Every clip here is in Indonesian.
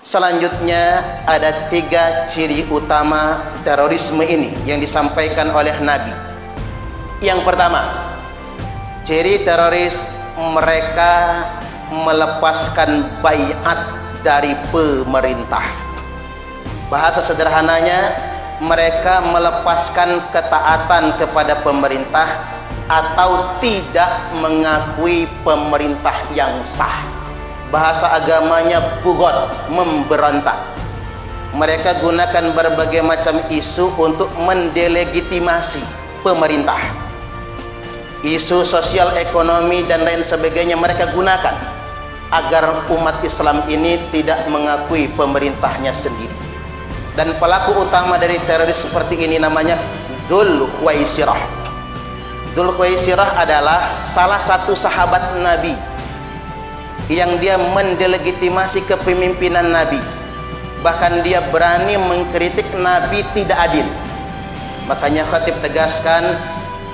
Selanjutnya ada 3 ciri utama terorisme ini yang disampaikan oleh Nabi. Yang pertama, ciri teroris, mereka melepaskan baiat dari pemerintah. Bahasa sederhananya, mereka melepaskan ketaatan kepada pemerintah atau tidak mengakui pemerintah yang sah. Bahasa agamanya bugot, memberontak. Mereka gunakan berbagai macam isu untuk mendelegitimasi pemerintah. Isu sosial, ekonomi dan lain sebagainya mereka gunakan agar umat Islam ini tidak mengakui pemerintahnya sendiri. Dan pelaku utama dari teroris seperti ini namanya Dzul Khuwaisirah. Dzul Khuwaisirah adalah salah satu sahabat Nabi yang dia mendelegitimasi kepemimpinan Nabi. Bahkan dia berani mengkritik Nabi tidak adil. Makanya khatib tegaskan,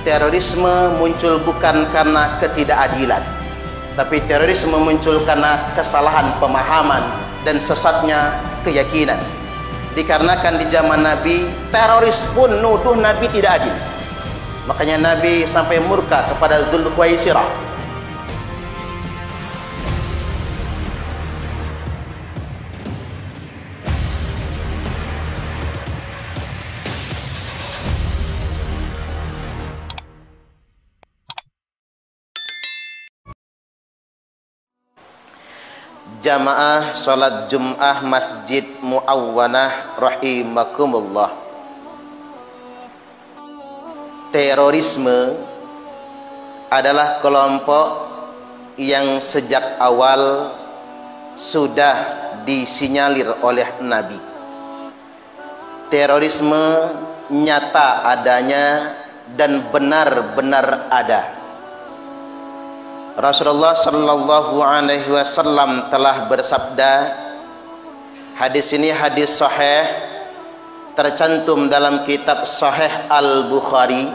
terorisme muncul bukan karena ketidakadilan, tapi terorisme muncul karena kesalahan pemahaman dan sesatnya keyakinan. Dikarenakan di zaman Nabi, teroris pun nuduh Nabi tidak adil. Makanya Nabi sampai murka kepada Dzul Khuwaisirah. Jamaah salat Jum'ah Masjid Muawwanah rahimakumullah. Terorisme adalah kelompok yang sejak awal sudah disinyalir oleh Nabi. Terorisme nyata adanya dan benar-benar ada. Rasulullah sallallahu alaihi wasallam telah bersabda, hadis ini hadis sahih, tercantum dalam kitab Sahih Al-Bukhari,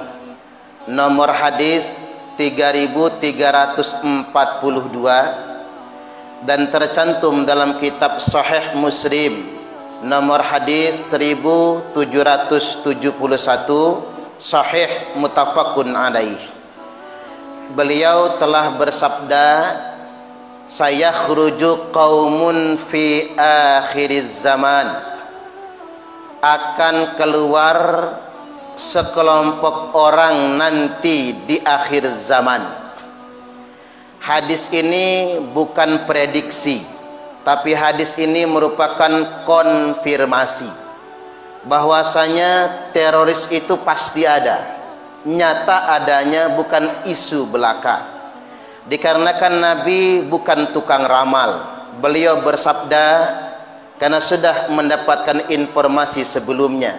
nomor hadis 3342, dan tercantum dalam kitab Sahih Muslim, nomor hadis 1771, sahih muttafaqun alaih. Beliau telah bersabda, sayakhruju qaumun fi akhiriz zaman, akan keluar sekelompok orang nanti di akhir zaman. Hadis ini bukan prediksi, tapi hadis ini merupakan konfirmasi bahwasanya teroris itu pasti ada, nyata adanya, bukan isu belaka. Dikarenakan Nabi bukan tukang ramal, beliau bersabda karena sudah mendapatkan informasi sebelumnya.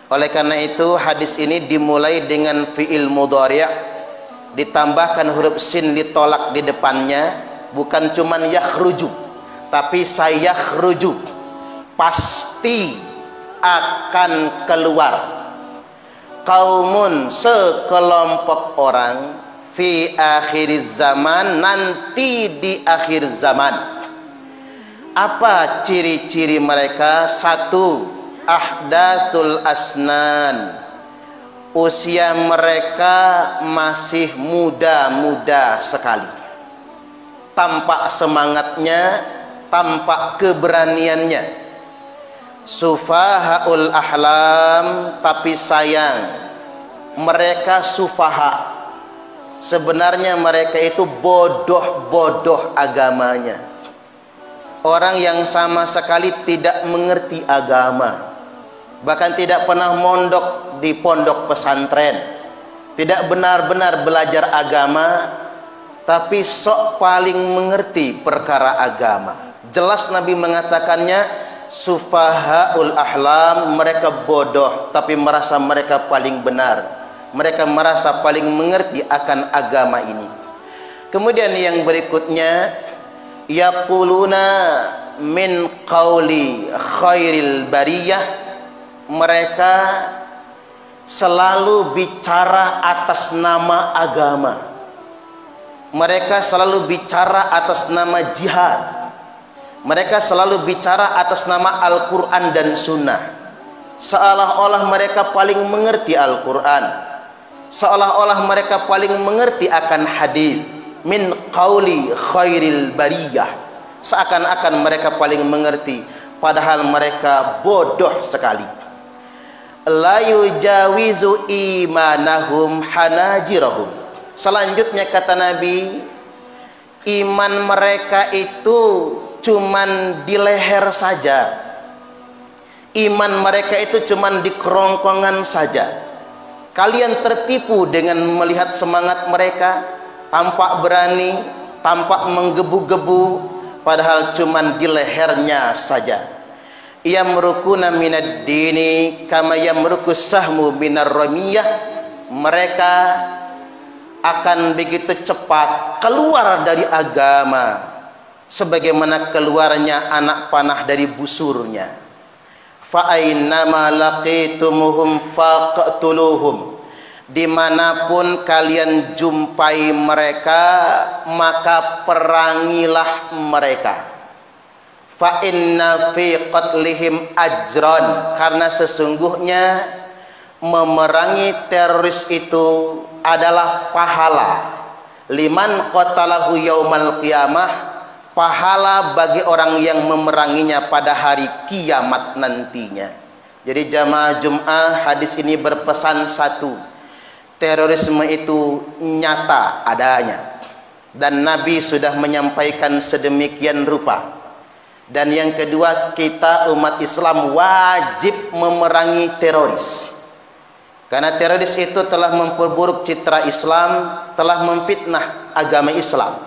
Oleh karena itu hadis ini dimulai dengan fi'il mudhari', ditambahkan huruf sin ditolak di depannya, bukan cuman yakhruju, tapi sayakhruju, pasti akan keluar. Qaumun, sekelompok orang, fi akhiriz zaman, nanti di akhir zaman. Apa ciri-ciri mereka? 1, ahdatul asnan, usia mereka masih muda-muda sekali. Tampak semangatnya, tampak keberaniannya. Sufahaul ahlam, tapi sayang mereka sufaha. Sebenarnya mereka itu bodoh-bodoh agamanya. Orang yang sama sekali tidak mengerti agama, bahkan tidak pernah mondok di pondok pesantren, tidak benar-benar belajar agama, tapi sok paling mengerti perkara agama. Jelas Nabi mengatakannya, sufahaul ahlam, mereka bodoh tapi merasa mereka paling benar, mereka merasa paling mengerti akan agama ini. Kemudian yang berikutnya, yaquluna min qauli khairil bariyah, mereka selalu bicara atas nama agama, mereka selalu bicara atas nama jihad, Mereka selalu bicara atas nama Al-Quran dan Sunnah, seolah-olah mereka paling mengerti Al-Quran, seolah-olah mereka paling mengerti akan hadis. Min qauli khairil bariyah, seakan-akan mereka paling mengerti, padahal mereka bodoh sekali. La yujawizu imanahum hanajirahum. Selanjutnya kata Nabi, iman mereka itu cuman di leher saja. Iman mereka itu cuman di kerongkongan saja. Kalian tertipu dengan melihat semangat mereka, tampak berani, tampak menggebu-gebu, padahal cuman di lehernya saja. Yamrukuna minad dini kama yamrukus sahmu minar ramiyah. Mereka akan begitu cepat keluar dari agama sebagaimana keluarnya anak panah dari busurnya. Fa ainnama laqitumuhum faqtuluhum. Dimanapun kalian jumpai mereka, maka perangilah mereka. Fa inna fi qatlihim ajran. Karena sesungguhnya memerangi teroris itu adalah pahala. Liman qatalahu yaumal qiyamah, pahala bagi orang yang memeranginya pada hari kiamat nantinya. Jadi jamaah Jum'ah, hadis ini berpesan satu, terorisme itu nyata adanya, dan Nabi sudah menyampaikan sedemikian rupa. Dan yang kedua, kita umat Islam wajib memerangi teroris, karena teroris itu telah memperburuk citra Islam, telah memfitnah agama Islam.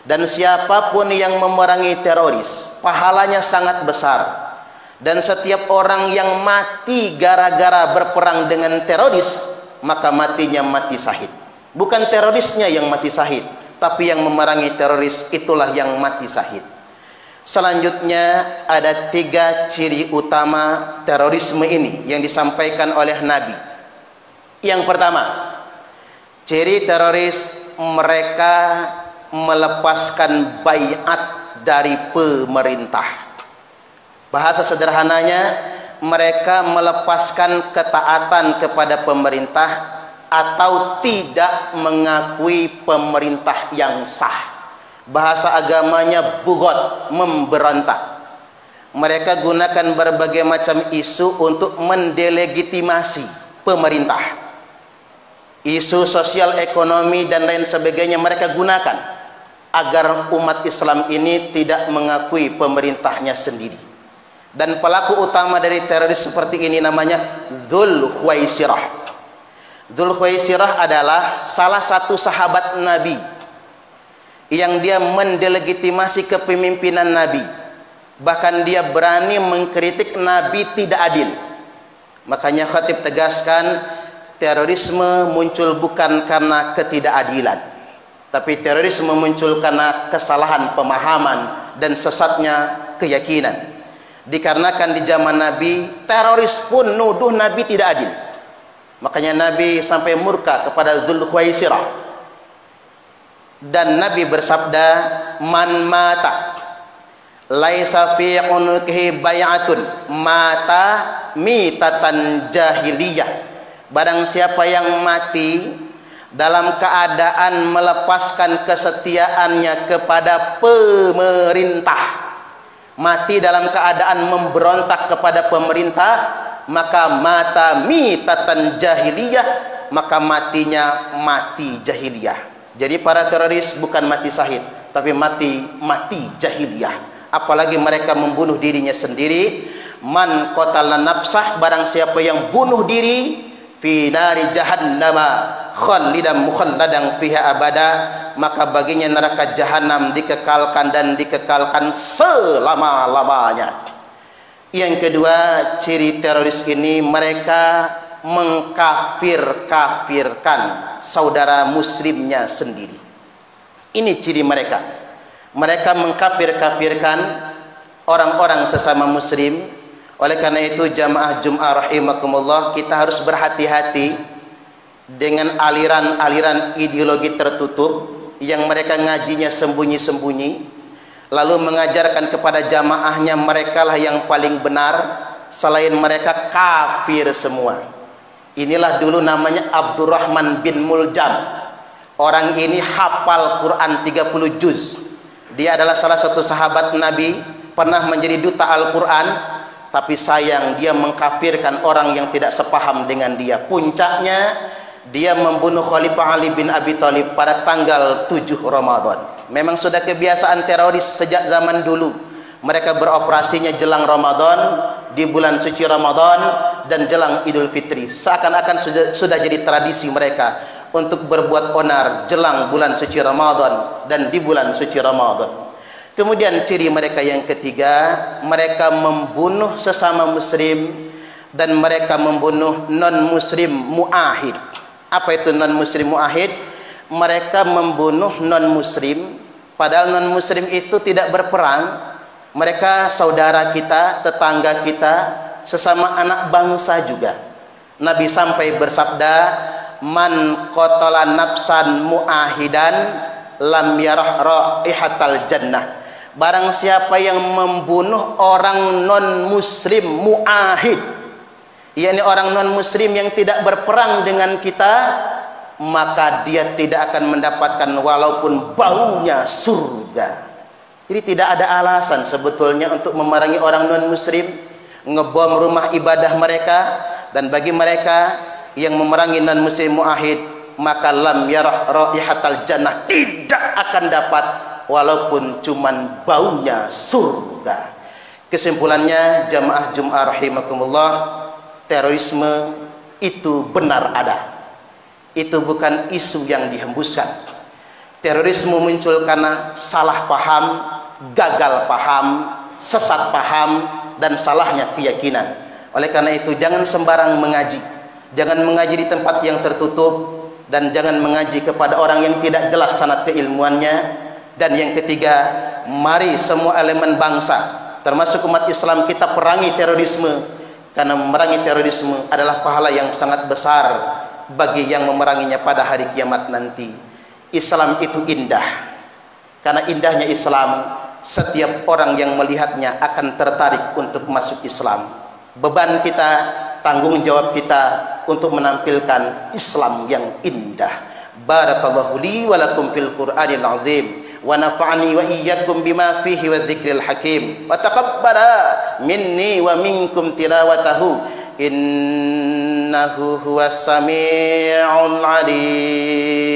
Dan siapapun yang memerangi teroris, pahalanya sangat besar. Dan setiap orang yang mati gara-gara berperang dengan teroris, maka matinya mati syahid. Bukan terorisnya yang mati syahid, tapi yang memerangi teroris itulah yang mati syahid. Selanjutnya ada 3 ciri utama terorisme ini yang disampaikan oleh Nabi. Yang pertama, ciri teroris, mereka melepaskan baiat dari pemerintah. Bahasa sederhananya, mereka melepaskan ketaatan kepada pemerintah atau tidak mengakui pemerintah yang sah. Bahasa agamanya bugot, memberontak. Mereka gunakan berbagai macam isu untuk mendelegitimasi pemerintah. Isu sosial, ekonomi dan lain sebagainya mereka gunakan agar umat Islam ini tidak mengakui pemerintahnya sendiri. Dan pelaku utama dari teroris seperti ini namanya Dzul Khuwaisirah. Dzul Khuwaisirah adalah salah satu sahabat Nabi yang dia mendelegitimasi kepemimpinan Nabi. Bahkan dia berani mengkritik Nabi tidak adil. Makanya khatib tegaskan, terorisme muncul bukan karena ketidakadilan, tapi terorisme muncul karena kesalahan pemahaman dan sesatnya keyakinan. Dikarenakan di zaman Nabi, teroris pun nuduh Nabi tidak adil. Makanya Nabi sampai murka kepada Dzul Khuwaisirah. Dan Nabi bersabda, man mata laisa fi unuqihi bai'atun mata mitatan jahiliyah. Barang siapa yang mati dalam keadaan melepaskan kesetiaannya kepada pemerintah, mati dalam keadaan memberontak kepada pemerintah, maka mata mitatan jahiliyah, maka matinya mati jahiliyah. Jadi para teroris bukan mati syahid, tapi mati jahiliyah. Apalagi mereka membunuh dirinya sendiri. Man qatala nafsah, barang siapa yang bunuh diri, fi nari jahannama khalidan mukhalladan fiha abada, maka baginya neraka jahanam dikekalkan dan dikekalkan selama-lamanya. Yang kedua, ciri teroris ini, mereka mengkafir-kafirkan saudara muslimnya sendiri. Ini ciri mereka. Mereka mengkafir-kafirkan orang-orang sesama muslim. Oleh karena itu jamaah Jum'ah rahimakumullah, kita harus berhati-hati dengan aliran-aliran ideologi tertutup yang mereka ngajinya sembunyi-sembunyi, lalu mengajarkan kepada jamaahnya merekalah yang paling benar, selain mereka kafir semua. Inilah dulu namanya Abdurrahman bin Muljam. Orang ini hafal Quran 30 juz. Dia adalah salah satu sahabat Nabi, pernah menjadi duta Al-Quran, tapi sayang dia mengkafirkan orang yang tidak sepaham dengan dia. Puncaknya dia membunuh Khalifah Ali bin Abi Thalib pada tanggal 7 Ramadan. Memang sudah kebiasaan teroris sejak zaman dulu. Mereka beroperasinya jelang Ramadan, di bulan suci Ramadan, dan jelang Idul Fitri. Seakan-akan sudah jadi tradisi mereka untuk berbuat onar jelang bulan suci Ramadan dan di bulan suci Ramadan. Kemudian ciri mereka yang ketiga, mereka membunuh sesama muslim dan mereka membunuh non-muslim mu'ahid. Apa itu non-muslim mu'ahid? Mereka membunuh non-muslim, padahal non-muslim itu tidak berperang. Mereka saudara kita, tetangga kita, sesama anak bangsa juga. Nabi sampai bersabda, man qatala nafsan mu'ahidan lam yarah raihatal jannah. Barang siapa yang membunuh orang non-muslim mu'ahid, yakni orang non-muslim yang tidak berperang dengan kita, maka dia tidak akan mendapatkan walaupun baunya surga. Jadi tidak ada alasan sebetulnya untuk memerangi orang non-muslim, ngebom rumah ibadah mereka. Dan bagi mereka yang memerangi non-muslim mu'ahid, maka lam yarah raihatal jannah, tidak akan dapat walaupun cuman baunya surga. Kesimpulannya, jamaah Jum'ah rahimakumullah, terorisme itu benar ada. Itu bukan isu yang dihembuskan. Terorisme muncul karena salah paham, gagal paham, sesat paham, dan salahnya keyakinan. Oleh karena itu jangan sembarang mengaji. Jangan mengaji di tempat yang tertutup, dan jangan mengaji kepada orang yang tidak jelas sanad keilmuannya. Dan yang ketiga, mari semua elemen bangsa, termasuk umat Islam, kita perangi terorisme. Karena memerangi terorisme adalah pahala yang sangat besar bagi yang memeranginya pada hari kiamat nanti. Islam itu indah. Karena indahnya Islam, setiap orang yang melihatnya akan tertarik untuk masuk Islam. Beban kita, tanggung jawab kita untuk menampilkan Islam yang indah. Barakallahu li wa lakum fil Qur'anil azim, wa nafa'ani wa iyyakum bima fihi wa dzikril hakim, wa taqabbala minni wa minkum tilawatahu, innahu huwas sami'ul alim.